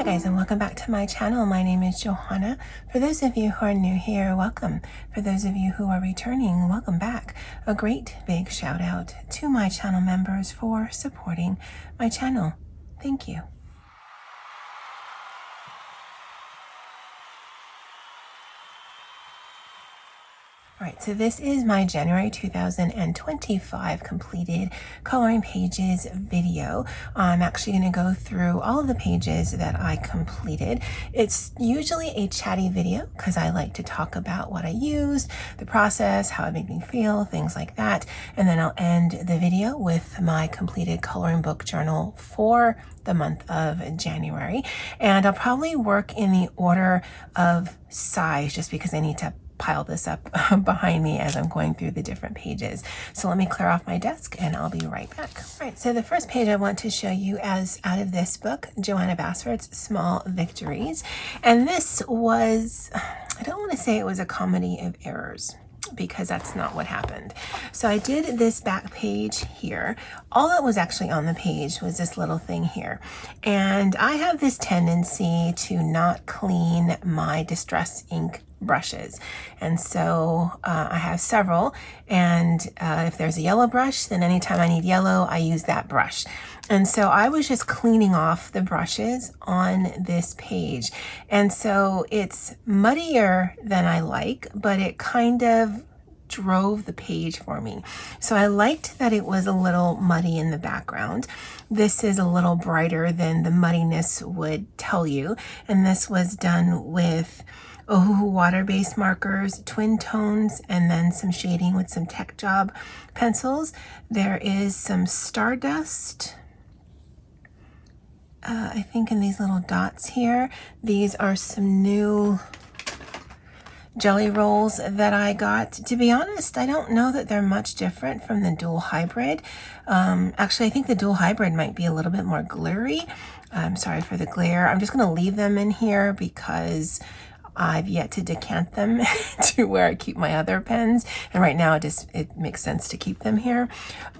guys, and welcome back to my channel. My name is Johanna. For those of you who are new here, welcome. For those of you who are returning, welcome back. A great big shout out to my channel members for supporting my channel. Thank you. Alright, so this is my January 2025 completed coloring pages video. I'm actually going to go through all of the pages that I completed. It's usually a chatty video because I like to talk about what I used, the process, how it made me feel, things like that. And then I'll end the video with my completed coloring book journal for the month of January. And I'll probably work in the order of size just because I need to pile this up behind me as I'm going through the different pages. So let me clear off my desk and I'll be right back. All right, so the first page I want to show you is out of this book, Joanna Basford's Small Victories. And this was, I don't want to say it was a comedy of errors, because that's not what happened. So I did this back page here. All that was actually on the page was this little thing here. And I have this tendency to not clean my Distress ink brushes. And so I have several. And if there's a yellow brush, then anytime I need yellow, I use that brush. And so I was just cleaning off the brushes on this page. And so it's muddier than I like, but it kind of drove the page for me. So I liked that it was a little muddy in the background. This is a little brighter than the muddiness would tell you. And this was done with Ohuhu water-based markers, twin tones, and then some shading with some Tech Job pencils. There is some Stardust, I think in these little dots here. These are some new jelly rolls that I got. To be honest, I don't know that they're much different from the Dual Hybrid. Actually, I think the Dual Hybrid might be a little bit more glary. I'm sorry for the glare. I'm just going to leave them in here because I've yet to decant them to where I keep my other pens. And right now it makes sense to keep them here.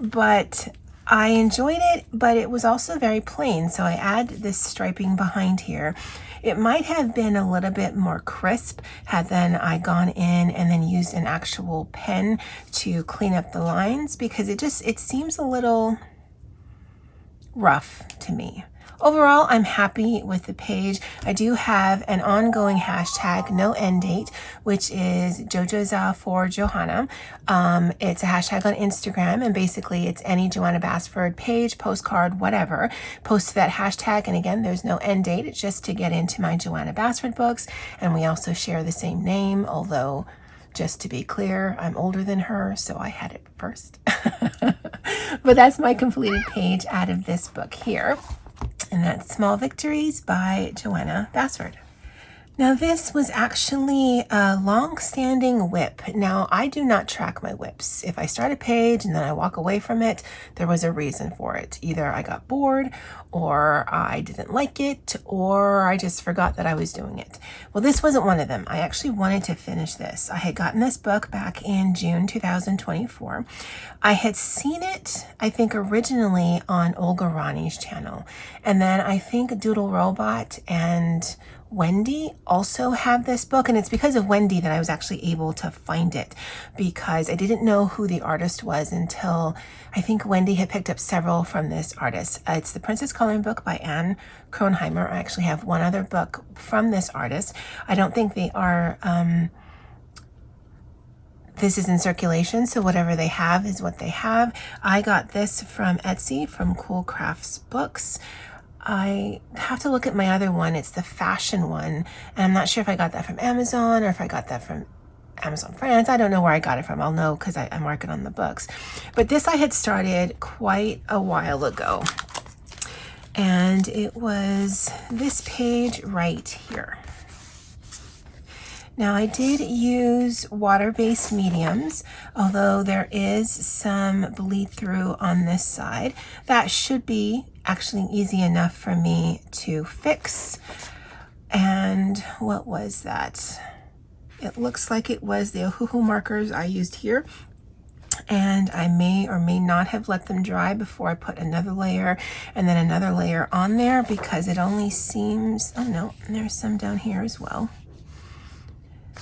But I enjoyed it, but it was also very plain. So I add this striping behind here. It might have been a little bit more crisp had then I gone in and then used an actual pen to clean up the lines, because it seems a little rough to me. Overall, I'm happy with the page. I do have an ongoing hashtag, no end date, which is Jojoza for Johanna. It's a hashtag on Instagram, and basically it's any Joanna Basford page, postcard, whatever. Post to that hashtag, and again, there's no end date. It's just to get into my Joanna Basford books, and we also share the same name, although just to be clear, I'm older than her, so I had it first. But that's my completed page out of this book here. And that's Small Victories by Joanna Basford. Now this was actually a long-standing whip. Now I do not track my whips. If I start a page and then I walk away from it, there was a reason for it. Either I got bored, or I didn't like it, or I just forgot that I was doing it. Well, this wasn't one of them. I actually wanted to finish this. I had gotten this book back in June 2024. I had seen it, I think, originally on Olga Rani's channel. And then I think Doodle Robot and Wendy also have this book, and it's because of Wendy that I was actually able to find it, because I didn't know who the artist was until I think Wendy had picked up several from this artist. It's the Princess Coloring Book by Anne Kronheimer. I actually have one other book from this artist. I don't think they are, this is in circulation, so whatever they have is what they have. I got this from Etsy, from Cool Crafts Books. I have to look at my other one. It's the fashion one. And I'm not sure if I got that from Amazon or if I got that from Amazon France. I don't know where I got it from. I'll know because I mark it on the books. But this I had started quite a while ago. And it was this page right here. Now I did use water-based mediums, although there is some bleed through on this side. That should be actually easy enough for me to fix. And what was that? It looks like it was the Ohuhu markers I used here. and I may or may not have let them dry before I put another layer and then another layer on there, because it only seems, oh no, there's some down here as well.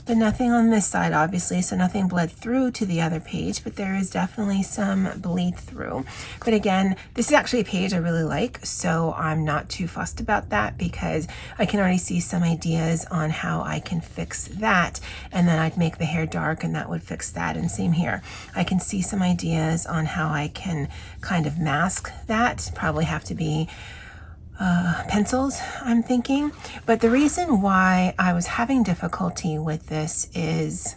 But nothing on this side, obviously, so nothing bled through to the other page, but there is definitely some bleed through. But again, this is actually a page I really like, so I'm not too fussed about that, because I can already see some ideas on how I can fix that, and then I'd make the hair dark and that would fix that. And same here, I can see some ideas on how I can kind of mask that. Probably have to be pencils, I'm thinking. But the reason why I was having difficulty with this is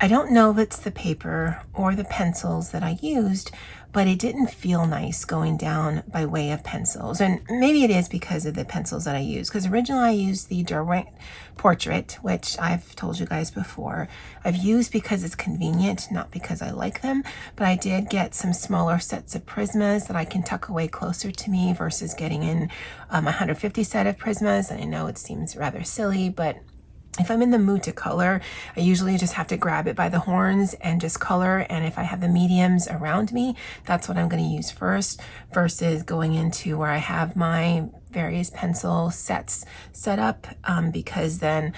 I don't know if it's the paper or the pencils that I used, but it didn't feel nice going down by way of pencils. And maybe it is because of the pencils that I use, because originally I used the direct portrait, which I've told you guys before. I've used because it's convenient, not because I like them, but I did get some smaller sets of Prismas that I can tuck away closer to me versus getting in 150 set of Prismas. And I know it seems rather silly, but if I'm in the mood to color, I usually just have to grab it by the horns and just color. And if I have the mediums around me, that's what I'm going to use first, versus going into where I have my various pencil sets set up, because then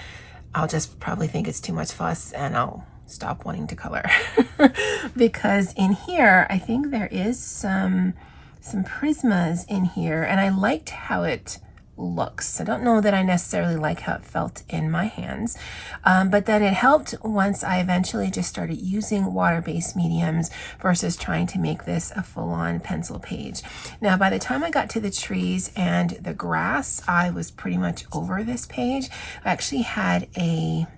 I'll just probably think it's too much fuss and I'll stop wanting to color. Because in here, I think there is some Prismas in here, and I liked how it looks. I don't know that I necessarily like how it felt in my hands, but then it helped once I eventually just started using water-based mediums versus trying to make this a full-on pencil page. Now, by the time I got to the trees and the grass, I was pretty much over this page. I actually had a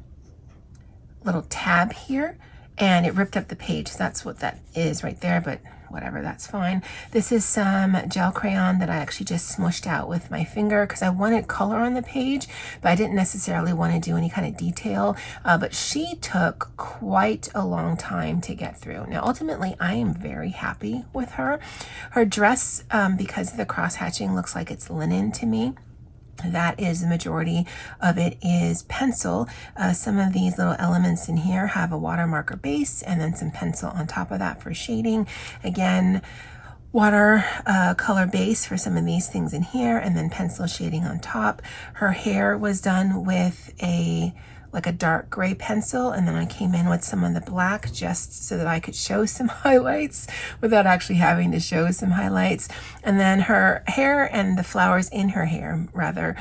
little tab here and it ripped up the page. So that's what that is right there, but whatever, that's fine. This is some gel crayon that I actually just smushed out with my finger because I wanted color on the page, but I didn't necessarily want to do any kind of detail. But she took quite a long time to get through. Now, ultimately, I am very happy with her. Her dress, because of the cross hatching, looks like it's linen to me. That is the majority of it is pencil. Some of these little elements in here have a watermarker base and then some pencil on top of that for shading. Again, water color base for some of these things in here, and then pencil shading on top. Her hair was done with like a dark gray pencil, and then I came in with some of the black just so that I could show some highlights without actually having to show some highlights. And then her hair and the flowers in her hair, rather,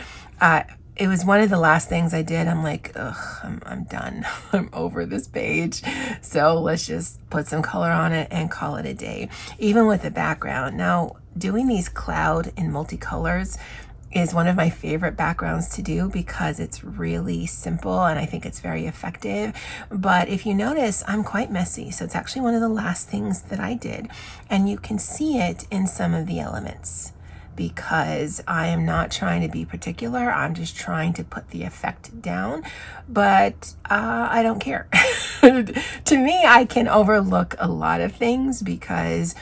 it was one of the last things I did. I'm like, ugh, I'm done. I'm over this page. So let's just put some color on it and call it a day, even with the background. Now, doing these cloud in multicolors is one of my favorite backgrounds to do because it's really simple and I think it's very effective. But if you notice, I'm quite messy. So it's actually one of the last things that I did. And you can see it in some of the elements because I am not trying to be particular. I'm just trying to put the effect down, but I don't care. To me, I can overlook a lot of things because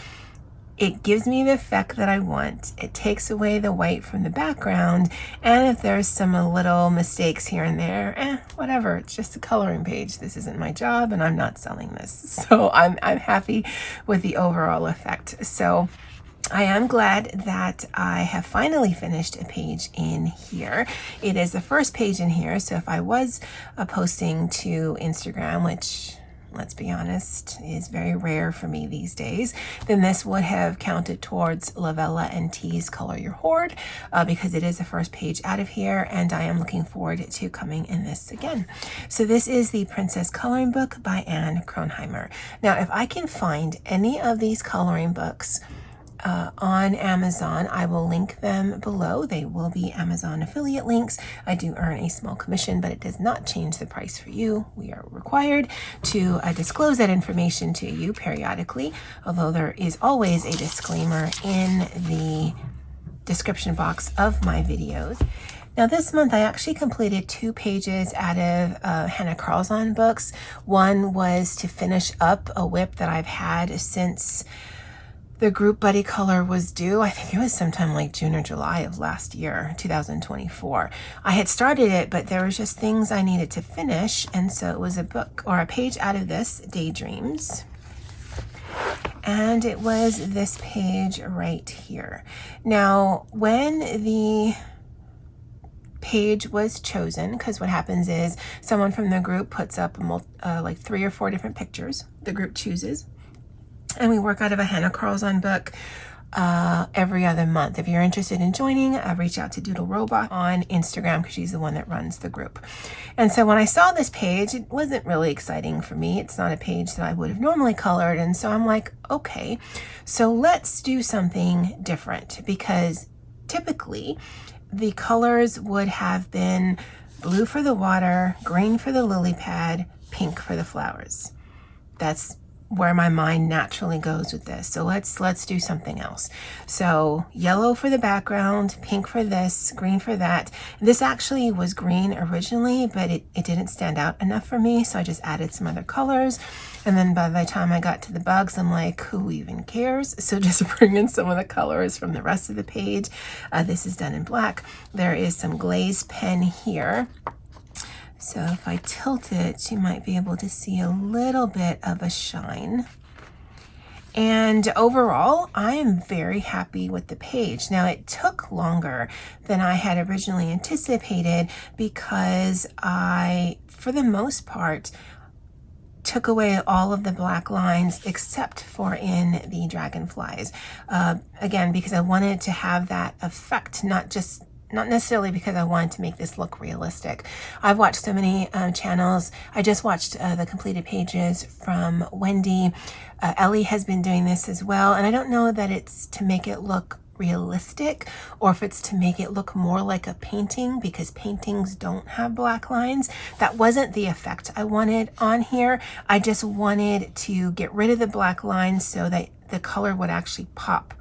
it gives me the effect that I want. It takes away the white from the background. And if there's some little mistakes here and there, whatever, it's just a coloring page. This isn't my job and I'm not selling this. So I'm happy with the overall effect. So I am glad that I have finally finished a page in here. It is the first page in here. So if I was posting to Instagram, which, let's be honest, is very rare for me these days, then this would have counted towards Lovella and T's Color Your Hoard because it is the first page out of here, and I am looking forward to coming in this again. So this is the Princess Coloring Book by Anne Kronheimer. Now, if I can find any of these coloring books on Amazon, I will link them below. They will be Amazon affiliate links. I do earn a small commission, but it does not change the price for you. We are required to disclose that information to you periodically, although there is always a disclaimer in the description box of my videos. Now this month I actually completed 2 pages out of Hannah Carlzon books. One was to finish up a WIP that I've had since the group Buddy Color was due. I think it was sometime like June or July of last year, 2024. I had started it, but there was just things I needed to finish. And so it was a book or a page out of this, Daydreams. and it was this page right here. Now, when the page was chosen, because what happens is someone from the group puts up like 3 or 4 different pictures the group chooses, and we work out of a Hannah Carlson book every other month. If you're interested in joining, reach out to Doodle Robot on Instagram, because she's the one that runs the group. And so when I saw this page, it wasn't really exciting for me. It's not a page that I would have normally colored, and so I'm like, okay, so let's do something different, because typically the colors would have been blue for the water, green for the lily pad, pink for the flowers. That's where my mind naturally goes with this. So let's do something else. So yellow for the background, pink for this, green for that. This actually was green originally, but it didn't stand out enough for me, so I just added some other colors. And then by the time I got to the bugs, I'm like, who even cares? So just bring in some of the colors from the rest of the page. This is done in black. There is some glaze pen here. So if I tilt it, you might be able to see a little bit of a shine. And overall, I am very happy with the page. Now, it took longer than I had originally anticipated, because I, for the most part, took away all of the black lines except for in the dragonflies. Again, because I wanted to have that effect, not necessarily because I wanted to make this look realistic. I've watched so many channels. I just watched the completed pages from Wendy. Ellie has been doing this as well, and I don't know that it's to make it look realistic or if it's to make it look more like a painting, because paintings don't have black lines. That wasn't the effect I wanted on here. I just wanted to get rid of the black lines so that the color would actually pop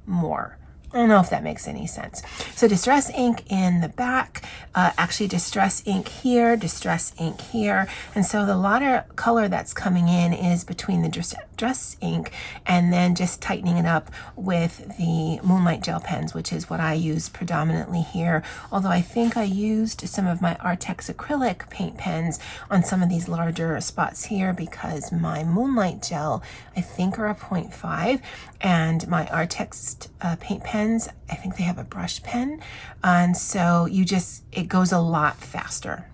more. I don't know if that makes any sense. So distress ink in the back, actually distress ink here, distress ink here. And so the lot of color that's coming in is between the distress ink and then just tightening it up with the Moonlight gel pens, which is what I use predominantly here. Although I think I used some of my Artex acrylic paint pens on some of these larger spots here, because my Moonlight gel, I think, are a 0.5, and my Artex paint pen, I think they have a brush pen, and so it goes a lot faster.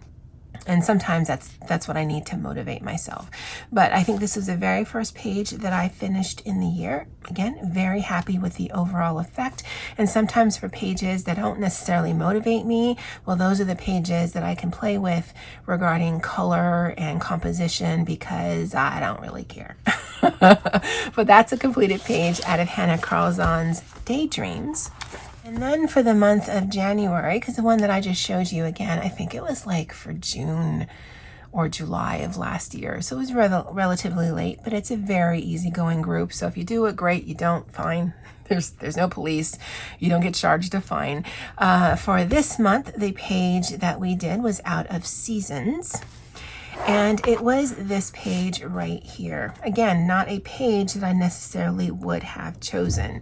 And sometimes that's what I need to motivate myself. But I think this is the very first page that I finished in the year. Again, very happy with the overall effect. And sometimes for pages that don't necessarily motivate me, well, those are the pages that I can play with regarding color and composition, because I don't really care. But that's a completed page out of Hannah Carlson's Daydreams. And then for the month of January, because the one that I just showed you again, I think it was like for June or July of last year. So it was relatively late, but it's a very easygoing group. So if you do it, great. You don't, fine. There's no police. You don't get charged a fine. For this month, the page that we did was out of Seasons. And it was this page right here. Again, not a page that I necessarily would have chosen,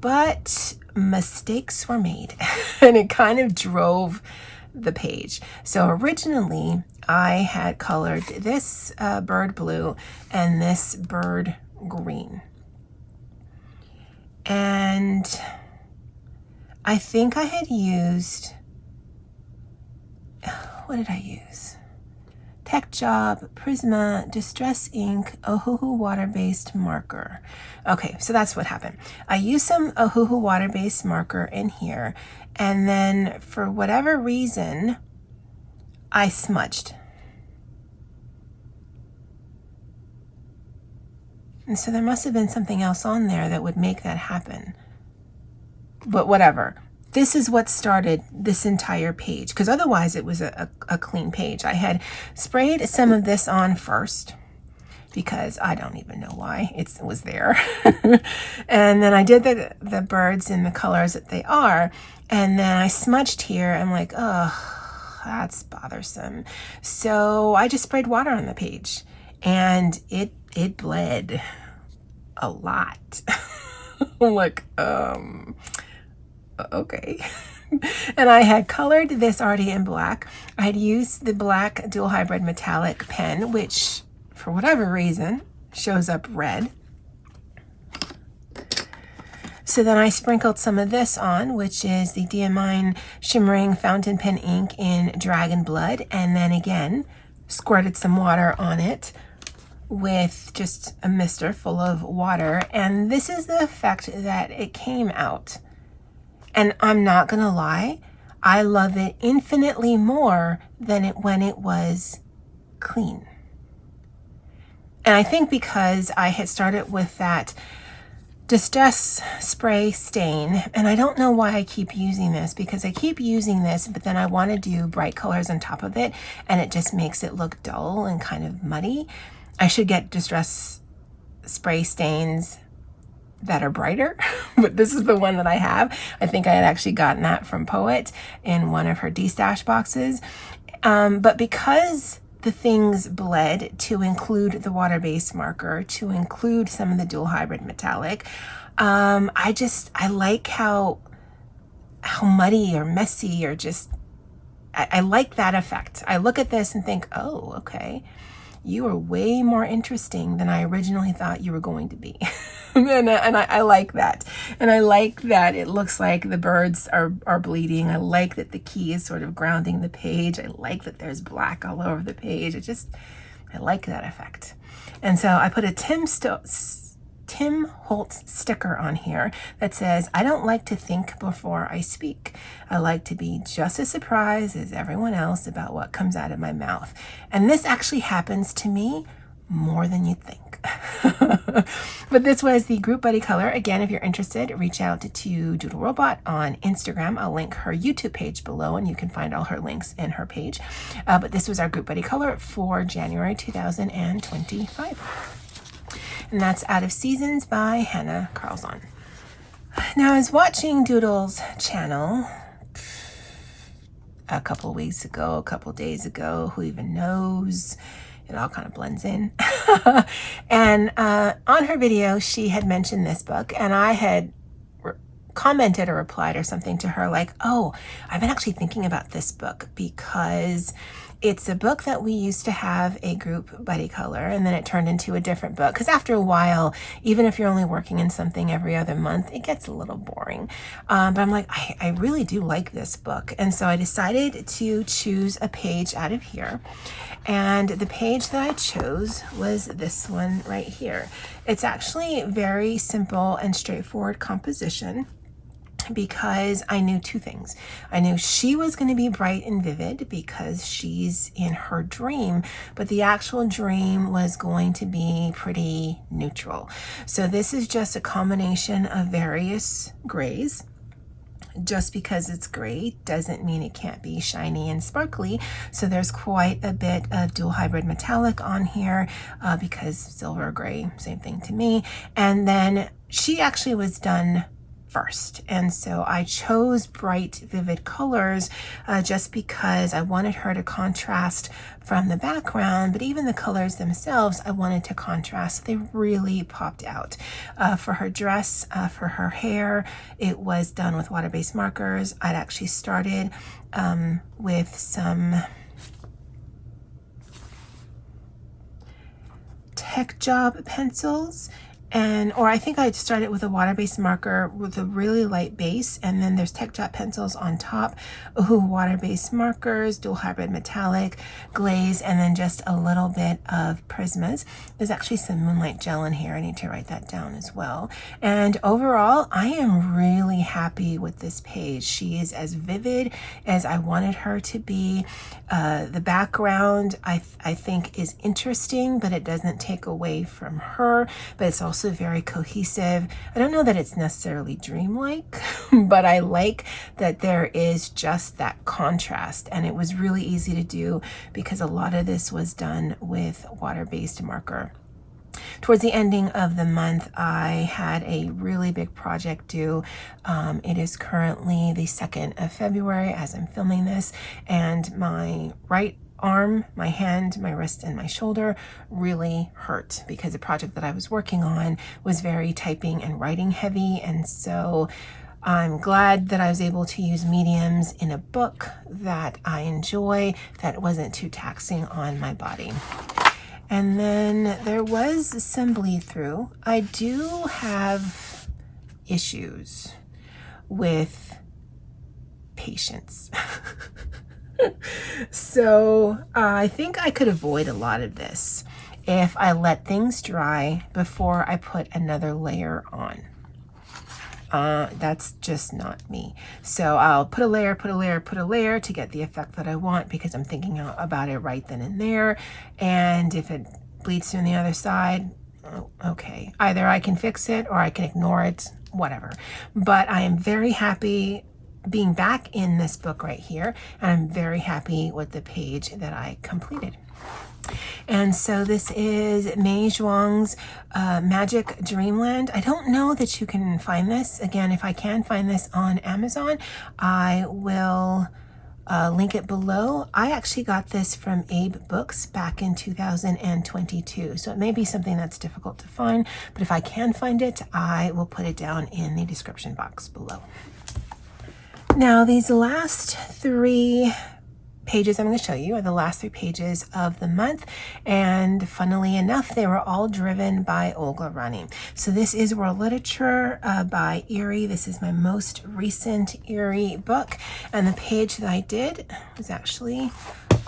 but mistakes were made and it kind of drove the page. So originally I had colored this bird blue and this bird green. And I think I had used, what did I use? Tech Job, Prisma, Distress Ink, Ohuhu water-based marker. Okay, so that's what happened. I used some Ohuhu water-based marker in here, and then for whatever reason, I smudged. And so there must have been something else on there that would make that happen. But whatever. This is what started this entire page, because otherwise it was a clean page. I had sprayed some of this on first, because I don't even know why it was there. And then I did the birds in the colors that they are, and then I smudged here. I'm like, oh, that's bothersome. So I just sprayed water on the page, and it bled a lot. I'm like, okay. And I had colored this already in black. I had used the black dual hybrid metallic pen, which for whatever reason shows up red. So then I sprinkled some of this on, which is the Diamine Shimmering Fountain Pen ink in Dragon Blood, and then again squirted some water on it with just a mister full of water, and this is the effect that it came out. And I'm not gonna lie, I love it infinitely more than when it was clean. And I think because I had started with that Distress Spray stain, and I don't know why I keep using this, because I keep using this, but then I want to do bright colors on top of it, and it just makes it look dull and kind of muddy. I should get Distress Spray stains that are brighter, but this is the one that I have. I think I had actually gotten that from Poet in one of her D-stash boxes. But because the things bled to include the water-based marker, to include some of the dual hybrid metallic, I like how muddy or messy or just, I like that effect. I look at this and think, oh, okay, you are way more interesting than I originally thought you were going to be. and I like that. And I like that it looks like the birds are bleeding. I like that the key is sort of grounding the page. I like that there's black all over the page. I like that effect. And so I put a Tim Holtz sticker on here that says, I don't like to think before I speak. I like to be just as surprised as everyone else about what comes out of my mouth. And this actually happens to me more than you'd think. But this was the Group Buddy color. Again, if you're interested, reach out to Doodle Robot on Instagram. I'll link her YouTube page below, and you can find all her links in her page. But this was our Group Buddy color for January 2025. And that's Out of Seasons by Hannah Carlson. Now, I was watching Doodle's channel a couple weeks ago, a couple days ago, who even knows? It all kind of blends in. And on her video, she had mentioned this book, and I had commented or replied or something to her like, oh, I've been actually thinking about this book because it's a book that we used to have a group buddy color, and then it turned into a different book. Because after a while, even if you're only working in something every other month, it gets a little boring. But I'm like, I really do like this book. And so I decided to choose a page out of here. And the page that I chose was this one right here. It's actually very simple and straightforward composition, because I knew two things. I knew she was going to be bright and vivid because she's in her dream, but the actual dream was going to be pretty neutral. So this is just a combination of various grays. Just because it's gray doesn't mean it can't be shiny and sparkly. So there's quite a bit of dual hybrid metallic on here because silver, gray, same thing to me. And then she actually was done first, and so I chose bright vivid colors just because I wanted her to contrast from the background, but even the colors themselves I wanted to contrast. They really popped out. For her dress, for her hair, it was done with water-based markers. I'd actually started with some Tech Job pencils, or I think I started with a water-based marker with a really light base, and then there's Tech Job pencils on top, water-based markers, dual hybrid metallic, glaze, and then just a little bit of Prismas. There's actually some Moonlight Gel in here. I need to write that down as well. And overall, I am really happy with this page. She is as vivid as I wanted her to be. The background, I think, is interesting, but it doesn't take away from her, but it's also very cohesive. I don't know that it's necessarily dreamlike, but I like that there is just that contrast, and it was really easy to do because a lot of this was done with water-based marker. Towards the ending of the month, I had a really big project due. It is currently the 2nd of February as I'm filming this, and my right arm, my hand, my wrist, and my shoulder really hurt because the project that I was working on was very typing and writing heavy, and so I'm glad that I was able to use mediums in a book that I enjoy, that wasn't too taxing on my body. And then there was some bleed through. I do have issues with patience. So I think I could avoid a lot of this if I let things dry before I put another layer on. That's just not me. So I'll put a layer, put a layer, put a layer to get the effect that I want because I'm thinking about it right then and there. And if it bleeds through on the other side, okay, either I can fix it or I can ignore it, whatever. But I am very happy being back in this book right here, and I'm very happy with the page that I completed. And so this is Mei Zhuang's Magic Dreamland. I don't know that you can find this. Again, if I can find this on Amazon, I will link it below. I actually got this from Abe Books back in 2022. So it may be something that's difficult to find, but if I can find it, I will put it down in the description box below. Now, these last 3 pages I'm going to show you are the last 3 pages of the month, and funnily enough, they were all driven by Olga Rani. So this is World Literature by Eerie. This is my most recent Eerie book, and the page that I did was actually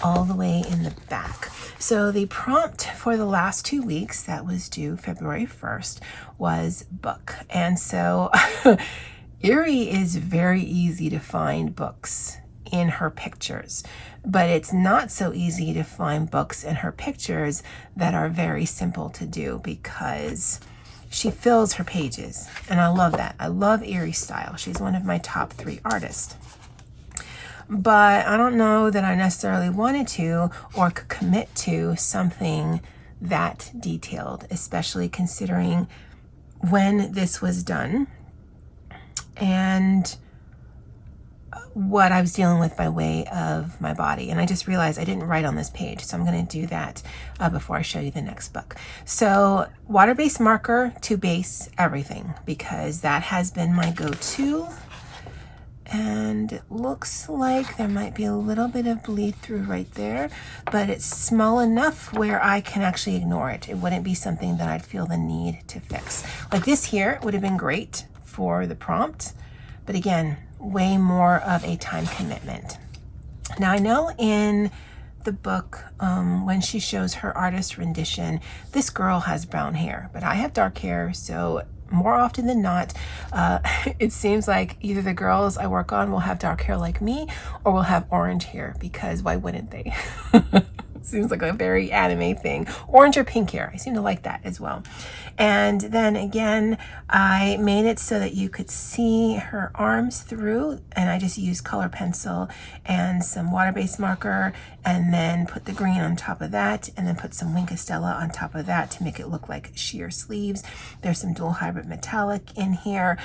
all the way in the back. So the prompt for the last 2 weeks, that was due February 1st, was book. And so Eerie is very easy to find books in her pictures, but it's not so easy to find books in her pictures that are very simple to do because she fills her pages, and I love that. I love Eerie's style. She's one of my top 3 artists. But I don't know that I necessarily wanted to or could commit to something that detailed, especially considering when this was done and what I was dealing with by way of my body. And I just realized I didn't write on this page, so I'm going to do that before I show you the next book. So water-based marker to base everything, because that has been my go-to. And it looks like there might be a little bit of bleed through right there, but it's small enough where I can actually ignore it. It wouldn't be something that I'd feel the need to fix. Like this here would have been great for the prompt, but again, way more of a time commitment. Now I know in the book, when she shows her artist rendition, this girl has brown hair, but I have dark hair, so more often than not, it seems like either the girls I work on will have dark hair like me or will have orange hair, because why wouldn't they? Seems like a very anime thing. Orange or pink hair. I seem to like that as well. And then again, I made it so that you could see her arms through, and I just used color pencil and some water-based marker, and then put the green on top of that, and then put some Wink Stella on top of that to make it look like sheer sleeves. There's some dual hybrid metallic in here.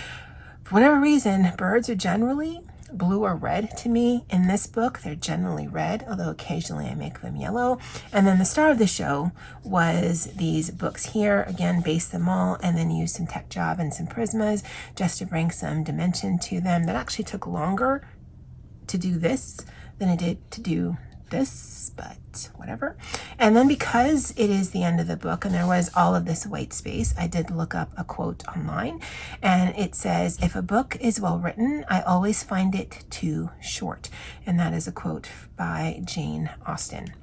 For whatever reason, birds are generally blue or red to me. In this book, they're generally red, although occasionally I make them yellow. And then the star of the show was these books here. Again, base them all and then use some Tech Job and some Prismas just to bring some dimension to them. That actually took longer to do this than it did to do this, but whatever. And then because it is the end of the book and there was all of this white space, I did look up a quote online, and it says, "If a book is well written, I always find it too short." And that is a quote by Jane Austen.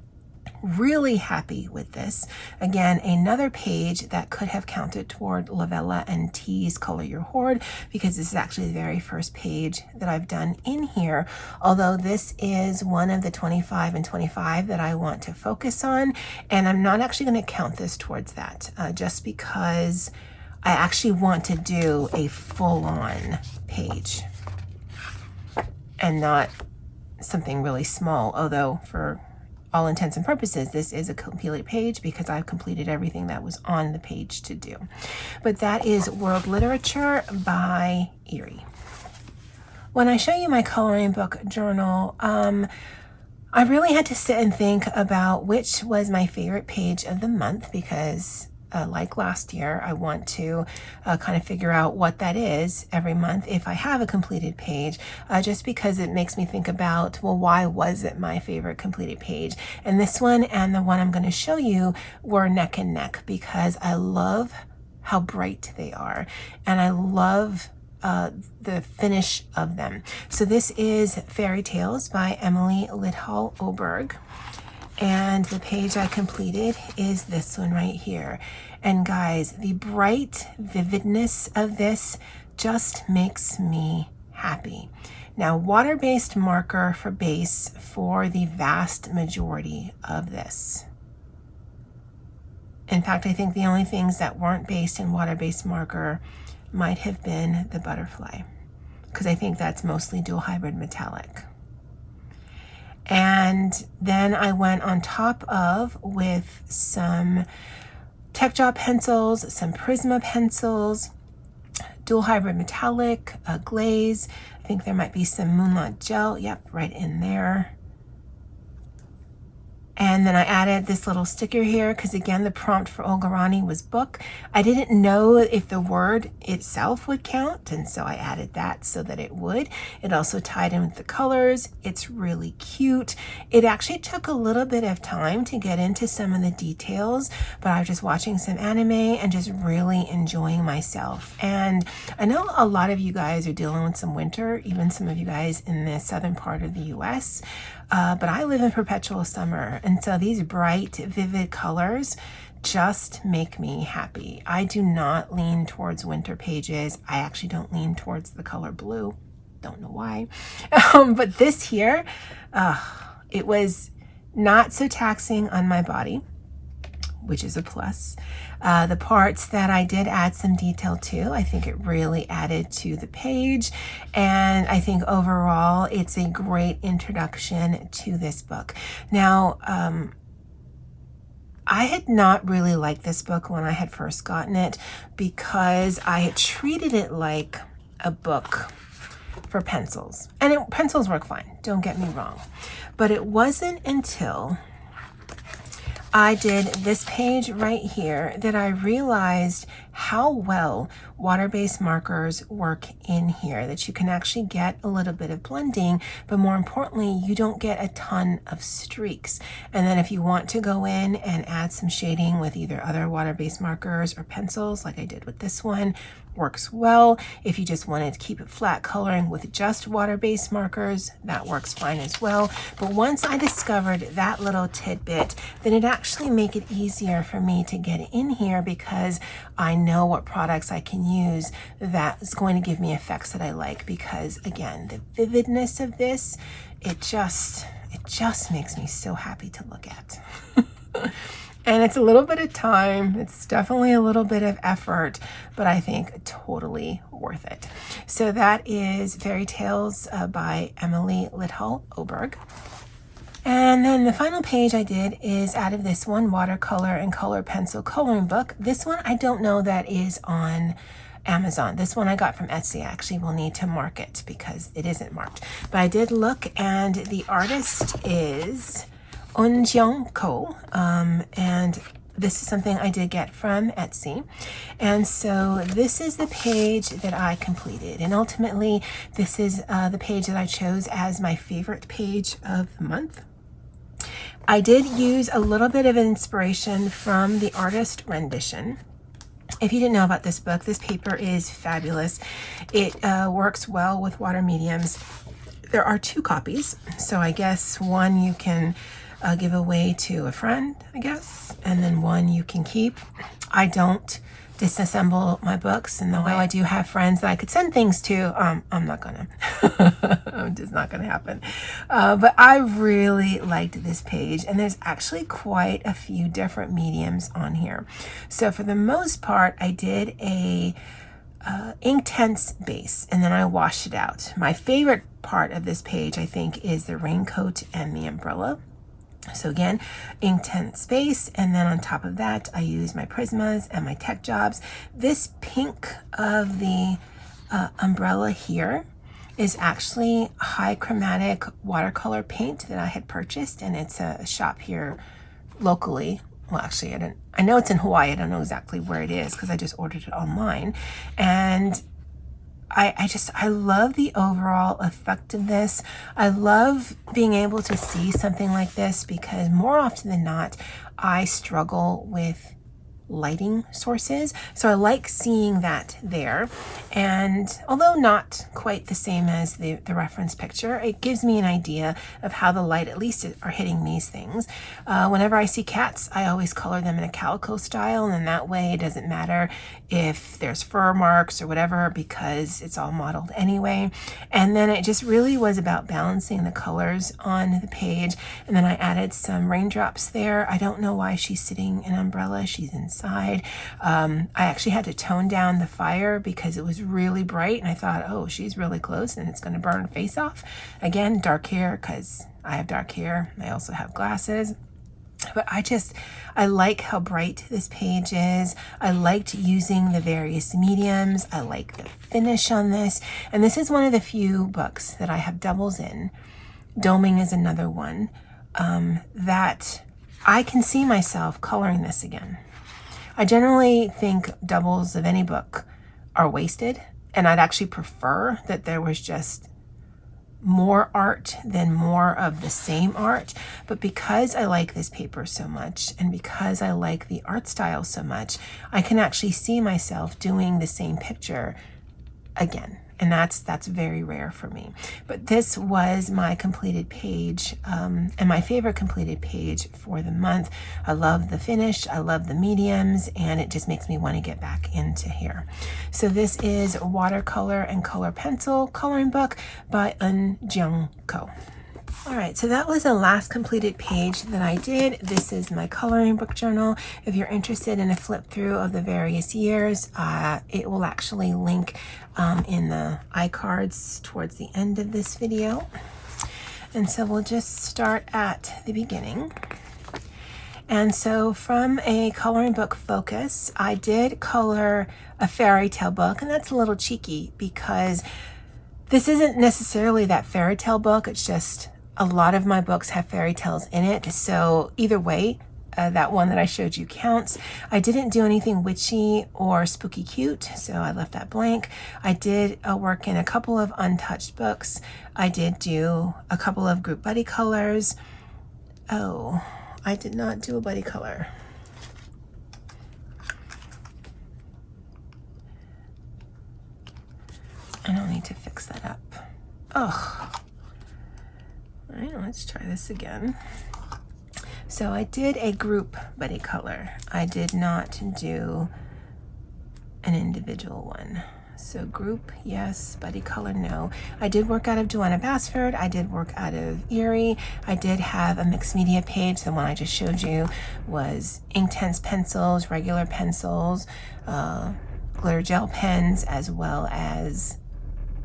Really happy with this. Again, another page that could have counted toward Lovella and T's Color Your Hoard, because this is actually the very first page that I've done in here, although this is one of the 25 and 25 that I want to focus on, and I'm not actually going to count this towards that, just because I actually want to do a full-on page and not something really small, although for all intents and purposes, this is a completed page because I've completed everything that was on the page to do. But that is World Literature by Eerie. When I show you my coloring book journal, I really had to sit and think about which was my favorite page of the month, because like last year, I want to kind of figure out what that is every month if I have a completed page, just because it makes me think about, well, why was it my favorite completed page? And this one and the one I'm going to show you were neck and neck, because I love how bright they are, and I love the finish of them. So this is Fairy Tales by Emily Liddell Oberg. And the page I completed is this one right here. And guys, the bright vividness of this just makes me happy. Now, water-based marker for base for the vast majority of this. In fact, I think the only things that weren't based in water-based marker might have been the butterfly, because I think that's mostly dual hybrid metallic. And then I went on top of with some Tech Job pencils, some Prisma pencils, dual hybrid metallic, a glaze. I think there might be some Moonlight gel. Yep, right in there. And then I added this little sticker here because, again, the prompt for Olga Rani was book. I didn't know if the word itself would count, and so I added that so that it would. It also tied in with the colors. It's really cute. It actually took a little bit of time to get into some of the details, but I was just watching some anime and just really enjoying myself. And I know a lot of you guys are dealing with some winter, even some of you guys in the southern part of the US. But I live in perpetual summer, and so these bright, vivid colors just make me happy. I do not lean towards winter pages. I actually don't lean towards the color blue. Don't know why. But this here, it was not so taxing on my body, which is a plus. The parts that I did add some detail to, I think it really added to the page. And I think overall, it's a great introduction to this book. Now, I had not really liked this book when I had first gotten it because I had treated it like a book for pencils. And pencils work fine, don't get me wrong. But it wasn't until I did this page right here that I realized how well water-based markers work in here, that you can actually get a little bit of blending, but more importantly, you don't get a ton of streaks. And then if you want to go in and add some shading with either other water-based markers or pencils, like I did with this one, works well. If you just wanted to keep it flat coloring with just water-based markers, that works fine as well. But once I discovered that little tidbit, then it actually made it easier for me to get in here because I know what products I can use that is going to give me effects that I like. Because again, the vividness of this, it just makes me so happy to look at. And it's a little bit of time. It's definitely a little bit of effort, but I think totally worth it. So that is Fairy Tales by Emily Liddell Oberg. And then the final page I did is out of this one watercolor and color pencil coloring book. This one I don't know that is on Amazon. This one I got from Etsy. I actually will need to mark it because it isn't marked. But I did look, and the artist is Eunjeong Ko, and this is something I did get from Etsy. And so this is the page that I completed. And ultimately, this is the page that I chose as my favorite page of the month. I did use a little bit of inspiration from the artist rendition. If you didn't know about this book, this paper is fabulous. It works well with water mediums. There are 2 copies, so I guess one you can give away to a friend, I guess, and then one you can keep. I don't disassemble my books, and though I do have friends that I could send things to, I'm not gonna. It's just not gonna happen. But I really liked this page, and there's actually quite a few different mediums on here. So for the most part, I did a Inktense base, and then I washed it out. My favorite part of this page, I think, is the raincoat and the umbrella. So again, Inktense base, and then on top of that, I use my Prismas and my Tech Jobs. This pink of the umbrella here is actually high chromatic watercolor paint that I had purchased, and it's a shop here locally. Well, actually, I know it's in Hawaii. I don't know exactly where it is because I just ordered it online. And I love the overall effect of this. I love being able to see something like this because more often than not, I struggle with lighting sources. So I like seeing that there. And although not quite the same as the reference picture, it gives me an idea of how the light at least are hitting these things. Whenever I see cats, I always color them in a calico style, and that way it doesn't matter if there's fur marks or whatever, because it's all modeled anyway. And then it just really was about balancing the colors on the page. And then I added some raindrops there. I don't know why she's sitting in an umbrella. She's inside. I actually had to tone down the fire because it was really bright, and I thought, oh, she's really close and it's going to burn her face off. Again, dark hair, because I have dark hair. I also have glasses. But I like how bright this page is. I liked using the various mediums. I like the finish on this. And this is one of the few books that I have doubles in. Doming is another one that I can see myself coloring this again. I generally think doubles of any book are wasted, and I'd actually prefer that there was just more art than more of the same art. But because I like this paper so much, and because I like the art style so much, I can actually see myself doing the same picture again. And that's very rare for me. But this was my completed page, and my favorite completed page for the month. I love the finish, I love the mediums, and it just makes me want to get back into here. So this is Watercolor and Color Pencil Coloring Book by Andie. All right, so that was the last completed page that I did. This is my coloring book journal. If you're interested in a flip through of the various years, it will actually link in the iCards towards the end of this video. And so we'll just start at the beginning. And so from a coloring book focus, I did color a fairy tale book, and that's a little cheeky because this isn't necessarily that fairy tale book. It's just a lot of my books have fairy tales in it. So either way, that one that I showed you counts. I didn't do anything witchy or spooky cute, so I left that blank. I did work in a couple of untouched books. I did do a couple of group buddy colors. Oh, I did not do a buddy color. I don't need to fix that up. Oh. All right, let's try this again. So I did a group buddy color. I did not do an individual one. So group, yes. Buddy color, no. I did work out of Joanna Basford. I did work out of Erie. I did have a mixed media page. The one I just showed you was Inktense pencils, regular pencils, glitter gel pens, as well as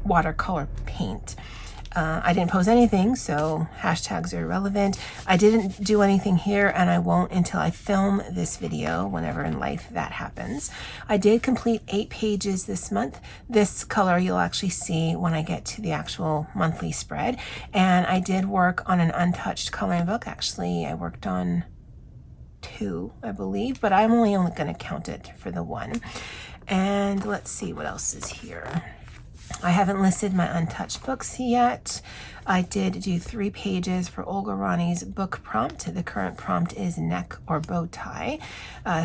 watercolor paint. I didn't post anything, so hashtags are irrelevant. I didn't do anything here, and I won't until I film this video, whenever in life that happens. I did complete 8 pages this month. This color you'll actually see when I get to the actual monthly spread. And I did work on an untouched coloring book. Actually, I worked on 2, I believe, but I'm only going to count it for the 1. And let's see what else is here. I haven't listed my untouched books yet. I did do 3 pages for Olga Rani's book prompt. The current prompt is neck or bow tie.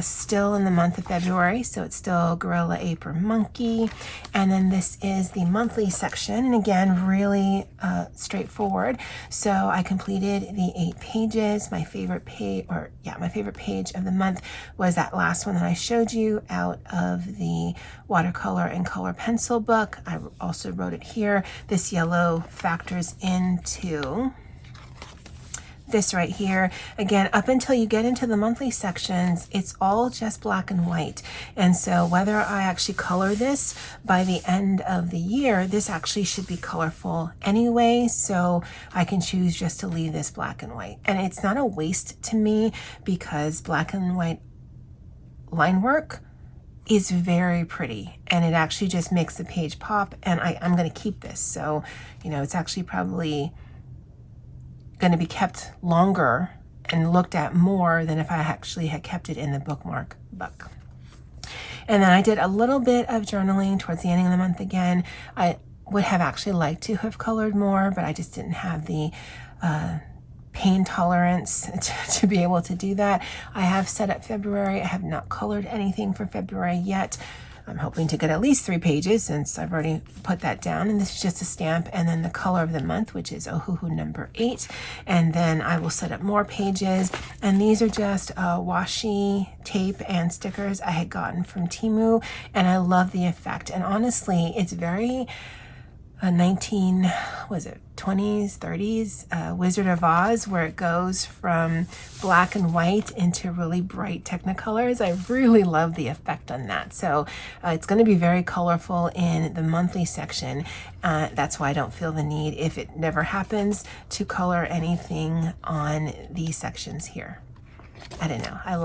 Still in the month of February, so it's still gorilla, ape, or monkey. And then this is the monthly section, and again, really straightforward. So I completed the 8 pages. My favorite page, my favorite page of the month was that last one that I showed you out of the watercolor and color pencil book. I also wrote it here. This yellow factors into this right here. Again, up until you get into the monthly sections, it's all just black and white. And so whether I actually color this by the end of the year, this actually should be colorful anyway. So I can choose just to leave this black and white. And it's not a waste to me because black and white line work is very pretty, and it actually just makes the page pop. And I'm going to keep this, so it's actually probably going to be kept longer and looked at more than if I actually had kept it in the bookmark book. And then I did a little bit of journaling towards the end of the month again. I would have actually liked to have colored more, but I just didn't have the pain tolerance to be able to do that. I have set up February. I have not colored anything for February yet. I'm hoping to get at least 3 pages since I've already put that down. And this is just a stamp, and then the color of the month, which is Ohuhu number 8. And then I will set up more pages. And these are just washi tape and stickers I had gotten from Temu, and I love the effect. And honestly, it's very 20s, 30s Wizard of Oz, where it goes from black and white into really bright technicolors. I really love the effect on that. So it's going to be very colorful in the monthly section. That's why I don't feel the need, if it never happens, to color anything on these sections here. I don't know. I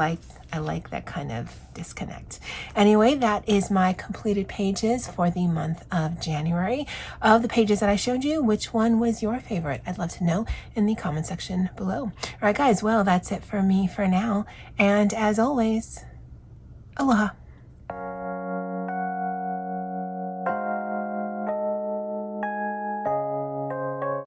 like that kind of disconnect. Anyway, that is my completed pages for the month of January. Of the pages that I showed you, which one was your favorite? I'd love to know in the comment section below. All right, guys. Well, that's it for me for now. And as always, aloha.